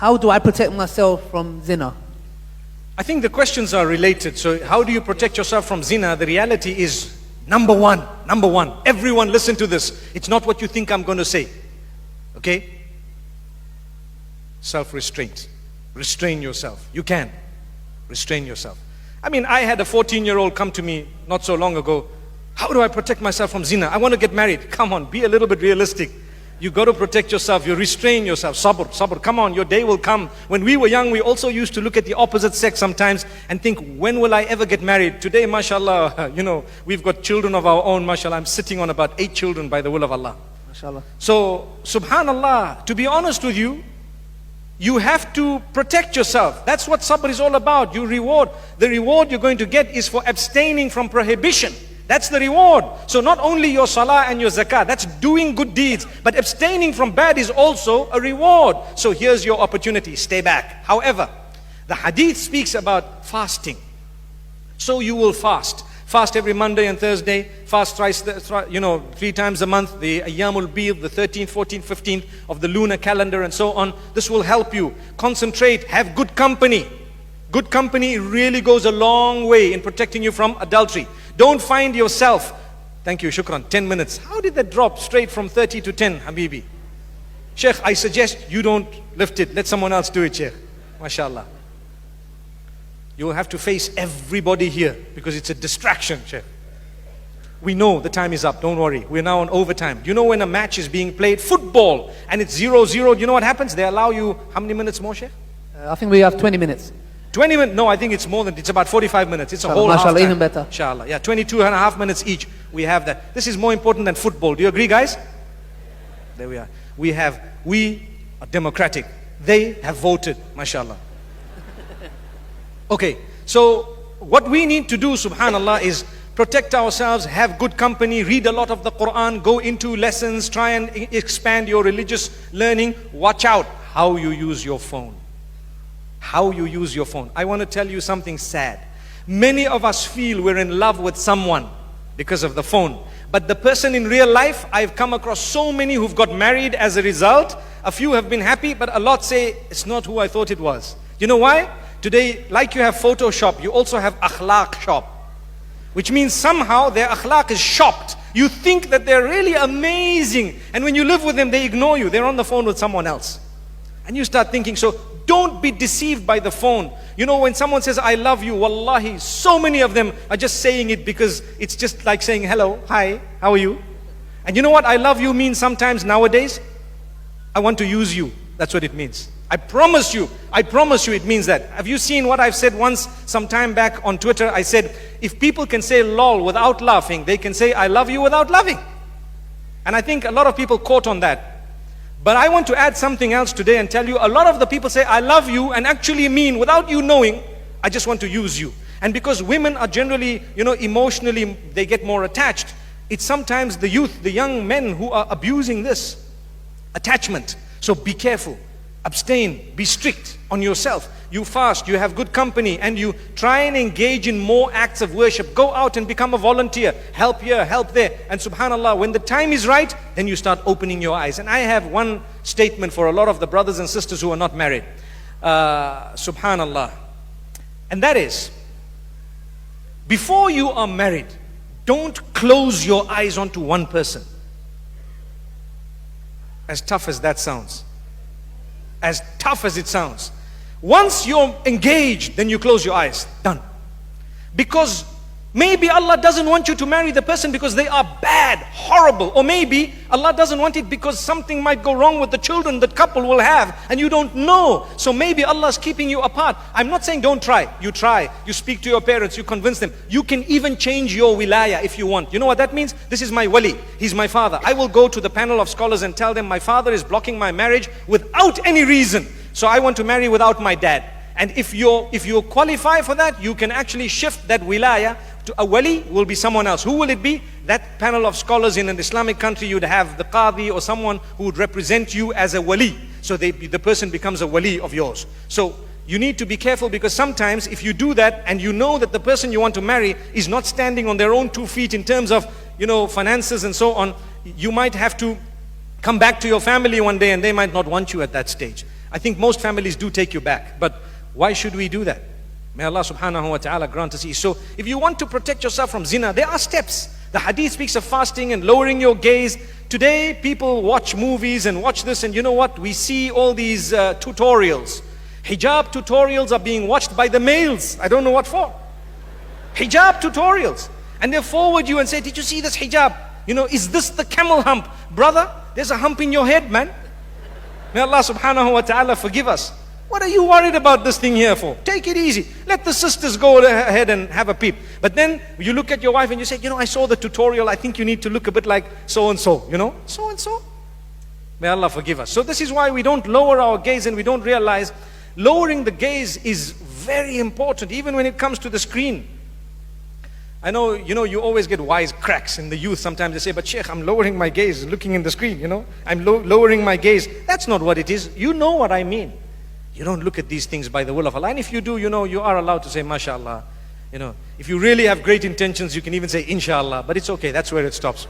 How do I protect myself from zina? I think the questions are related. So how do you protect yourself from zina? The reality is number one, everyone listen to this. It's not what you think I'm going to say. Okay? Self-restraint. Restrain yourself. You can. Restrain yourself. I mean, I had a 14-year-old come to me not so long ago. How do I protect myself from zina? I want to get married. Come on, be a little bit realistic. You got to protect yourself. You restrain yourself. Sabr. Come on, your day will come. When we were young, we also used to look at the opposite sex sometimes and think, when will I ever get married? Today, mashallah, we've got children of our own, mashallah. I'm sitting on about 8 children by the will of Allah. Mashallah. So, subhanallah, to be honest with you, you have to protect yourself. That's what sabr is all about. The reward you're going to get is for abstaining from prohibition. That's the reward. So not only your salah and your zakah, that's doing good deeds, but abstaining from bad is also a reward. So here's your opportunity, stay back. However, the hadith speaks about fasting. So you will fast. Fast every Monday and Thursday, fast thrice, 3 times a month, the ayyamul bid, the 13th, 14th, 15th of the lunar calendar and so on. This will help you. Concentrate, have good company. Good company really goes a long way in protecting you from adultery. Don't find yourself, thank you, shukran, 10 minutes. How did that drop straight from 30 to 10, Habibi? Sheikh, I suggest you don't lift it. Let someone else do it, Sheikh. MashaAllah. You will have to face everybody here because it's a distraction, Sheikh. We know the time is up, don't worry. We're now on overtime. You know when a match is being played, football, and it's 0-0, you know what happens? They allow you, how many minutes more, Sheikh? I think we have 20 minutes. 20 minutes? No, I think it's more than, it's about 45 minutes. It's a whole half time. Even better. Inshallah. Yeah, 22 and a half minutes each. We have that. This is more important than football. Do you agree, guys? There we are. We are democratic. They have voted, mashallah. Okay, so what we need to do, subhanallah, is protect ourselves, have good company, read a lot of the Quran, go into lessons, try and expand your religious learning. Watch out how you use your phone. How you use your phone. I want to tell you something sad. Many of us feel we're in love with someone because of the phone. But the person in real life, I've come across so many who've got married as a result. A few have been happy, but a lot say, it's not who I thought it was. You know why? Today, like you have Photoshop, you also have akhlaq shop. Which means somehow their akhlaq is shopped. You think that they're really amazing. And when you live with them, they ignore you. They're on the phone with someone else. And you start thinking, so don't be deceived by the phone. You know, when someone says, I love you, wallahi, so many of them are just saying it because it's just like saying, hello, hi, how are you? And you know what I love you means sometimes nowadays? I want to use you. That's what it means. I promise you it means that. Have you seen what I've said once, some time back on Twitter? I said, if people can say lol without laughing, they can say I love you without loving. And I think a lot of people caught on that. But I want to add something else today and tell you, a lot of the people say, I love you, and actually mean, without you knowing, I just want to use you. And because women are generally, emotionally, they get more attached, it's sometimes the youth, the young men who are abusing this attachment. So be careful, abstain, be strict on yourself. You fast, you have good company, and you try and engage in more acts of worship. Go out and become a volunteer. Help here, help there. And subhanallah, when the time is right, then you start opening your eyes. And I have one statement for a lot of the brothers and sisters who are not married. Subhanallah. And that is, before you are married, don't close your eyes onto one person. As tough as that sounds. As tough as it sounds. Once you're engaged, then you close your eyes. Done. Because maybe Allah doesn't want you to marry the person because they are bad, horrible. Or maybe Allah doesn't want it because something might go wrong with the children that couple will have and you don't know. So maybe Allah is keeping you apart. I'm not saying don't try. You try. You speak to your parents. You convince them. You can even change your wilaya if you want. You know what that means? This is my wali. He's my father. I will go to the panel of scholars and tell them my father is blocking my marriage without any reason. So I want to marry without my dad. And if you qualify for that, you can actually shift that wilaya to a wali will be someone else. Who will it be? That panel of scholars in an Islamic country, you'd have the qadi or someone who would represent you as a wali. So the person becomes a wali of yours. So you need to be careful because sometimes if you do that and you know that the person you want to marry is not standing on their own 2 feet in terms of, finances and so on, you might have to come back to your family one day and they might not want you at that stage. I think most families do take you back. But why should we do that? May Allah subhanahu wa ta'ala grant us ease. So if you want to protect yourself from zina, there are steps. The hadith speaks of fasting and lowering your gaze. Today people watch movies and watch this, and you know what? We see all these tutorials. Hijab tutorials are being watched by the males. I don't know what for. Hijab tutorials. And they forward you and say, did you see this hijab? You know, is this the camel hump? Brother, there's a hump in your head, man. May Allah subhanahu wa ta'ala forgive us. What are you worried about this thing here for? Take it easy. Let the sisters go ahead and have a peep. But then you look at your wife and you say, you know, I saw the tutorial. I think you need to look a bit like so-and-so. You know, so-and-so. May Allah forgive us. So this is why we don't lower our gaze, and we don't realize lowering the gaze is very important, even when it comes to the screen. I know, you always get wise cracks in the youth. Sometimes they say, but Sheikh, I'm lowering my gaze, looking in the screen, I'm lowering my gaze. That's not what it is. You know what I mean. You don't look at these things by the will of Allah. And if you do, you are allowed to say, mashallah. If you really have great intentions, you can even say, inshallah. But it's okay, that's where it stops.